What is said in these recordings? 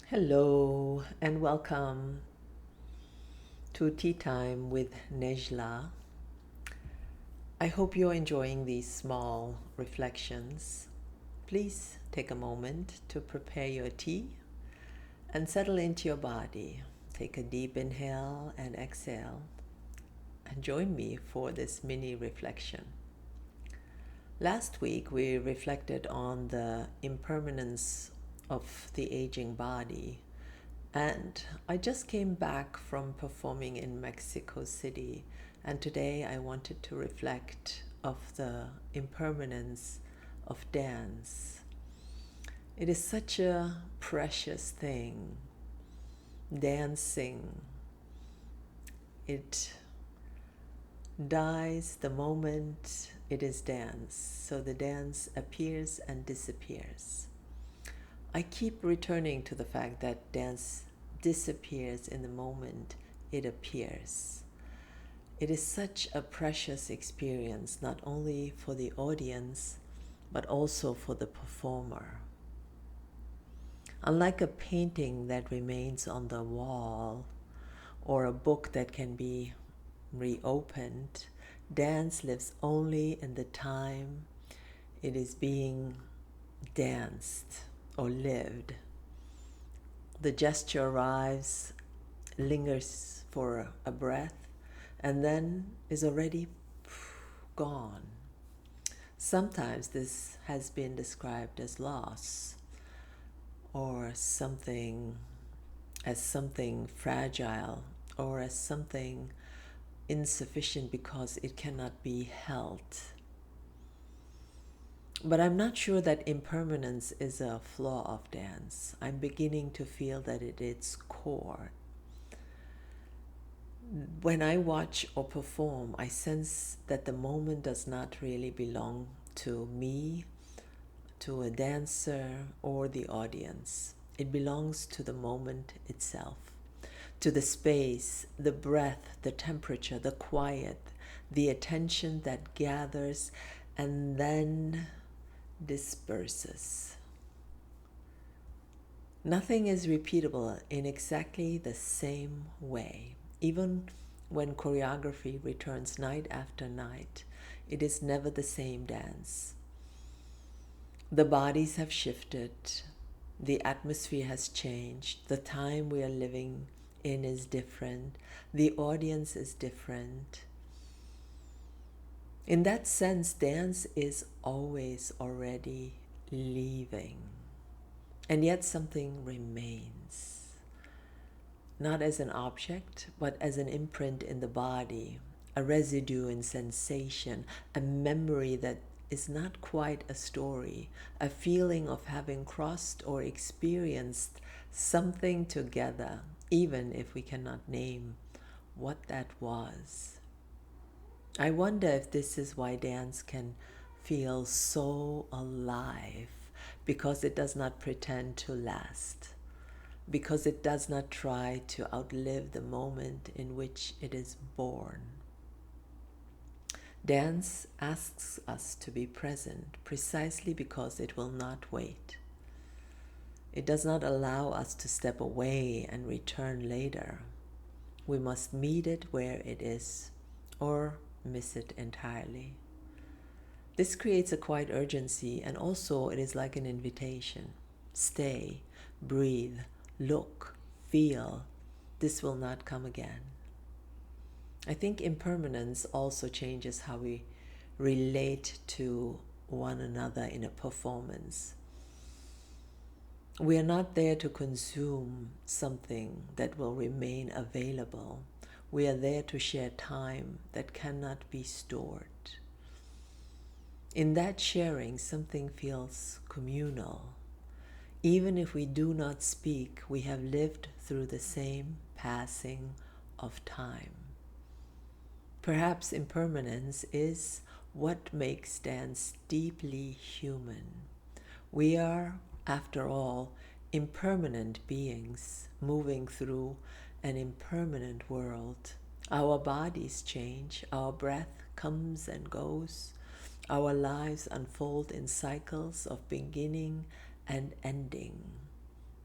Hello and welcome to Tea Time with Nejla. I hope you're enjoying these small reflections. Please take a moment to prepare your tea and settle into your body. Take a deep inhale and exhale and join me for this mini reflection. Last week we reflected on the impermanence of the aging body. And I just came back from performing in Mexico City, and today I wanted to reflect of the impermanence of dance. It is such a precious thing. Dancing, it dies the moment it is danced, so the dance appears and disappears. I keep returning to the fact that dance disappears in the moment it appears. It is such a precious experience, not only for the audience, but also for the performer. Unlike a painting that remains on the wall or a book that can be reopened, dance lives only in the time it is being danced or lived. The gesture arrives, lingers for a breath, and then is already gone. Sometimes this has been described as loss or something as something fragile or as something insufficient because it cannot be held. But I'm not sure that impermanence is a flaw of dance. I'm beginning to feel that at its core. When I watch or perform, I sense that the moment does not really belong to me, to a dancer, or the audience. It belongs to the moment itself, to the space, the breath, the temperature, the quiet, the attention that gathers and then disperses. Nothing is repeatable in exactly the same way. Even when choreography returns night after night, it is never the same dance. The bodies have shifted, the atmosphere has changed, the time we are living in is different, the audience is different. In that sense, dance is always already leaving. And yet something remains, not as an object, but as an imprint in the body, a residue in sensation, a memory that is not quite a story, a feeling of having crossed or experienced something together, even if we cannot name what that was. I wonder if this is why dance can feel so alive, because it does not pretend to last, because it does not try to outlive the moment in which it is born. Dance asks us to be present precisely because it will not wait. It does not allow us to step away and return later. We must meet it where it is or miss it entirely. This creates a quiet urgency, and also it is like an invitation. Stay, breathe, look, feel. This will not come again. I think impermanence also changes how we relate to one another in a performance. We are not there to consume something that will remain available. We are there to share time that cannot be stored. In that sharing, something feels communal. Even if we do not speak, we have lived through the same passing of time. Perhaps impermanence is what makes dance deeply human. We are, after all, impermanent beings moving through an impermanent world. Our bodies change, our breath comes and goes, our lives unfold in cycles of beginning and ending.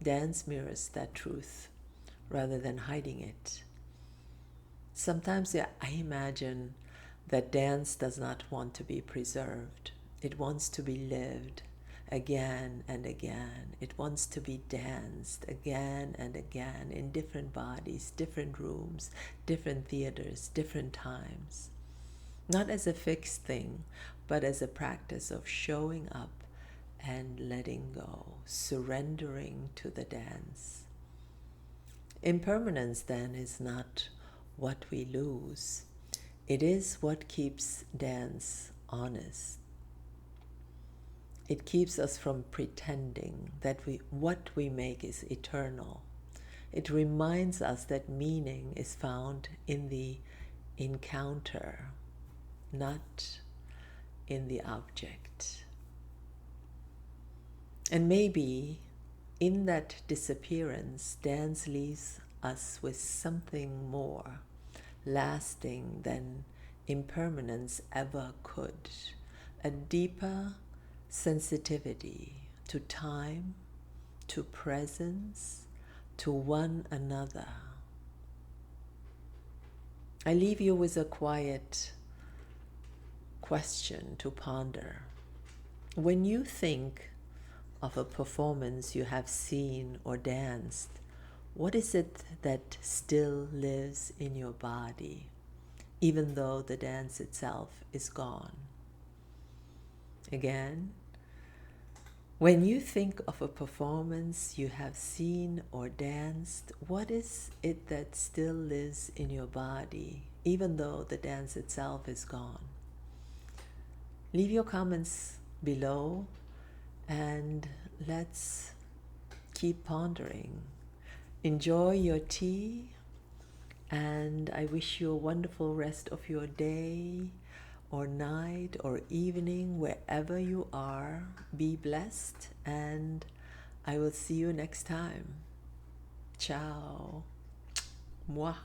Dance mirrors that truth rather than hiding it. Sometimes I imagine that dance does not want to be preserved. It wants to be lived again and again. It wants to be danced again and again in different bodies, different rooms, different theaters, different times. Not as a fixed thing, but as a practice of showing up and letting go, surrendering to the dance. Impermanence, then, is not what we lose. It is what keeps dance honest. It keeps us from pretending that what we make is eternal. It reminds us that meaning is found in the encounter, not in the object. And maybe in that disappearance, dance leaves us with something more lasting than impermanence ever could. A deeper sensitivity to time, to presence, to one another. I leave you with a quiet question to ponder. When you think of a performance you have seen or danced, what is it that still lives in your body, even though the dance itself is gone? Again, when you think of a performance you have seen or danced, what is it that still lives in your body, even though the dance itself is gone? Leave your comments below and let's keep pondering. Enjoy your tea, and I wish you a wonderful rest of your day or night or evening, wherever you are. Be blessed, and I will see you next time. Ciao. Mwah.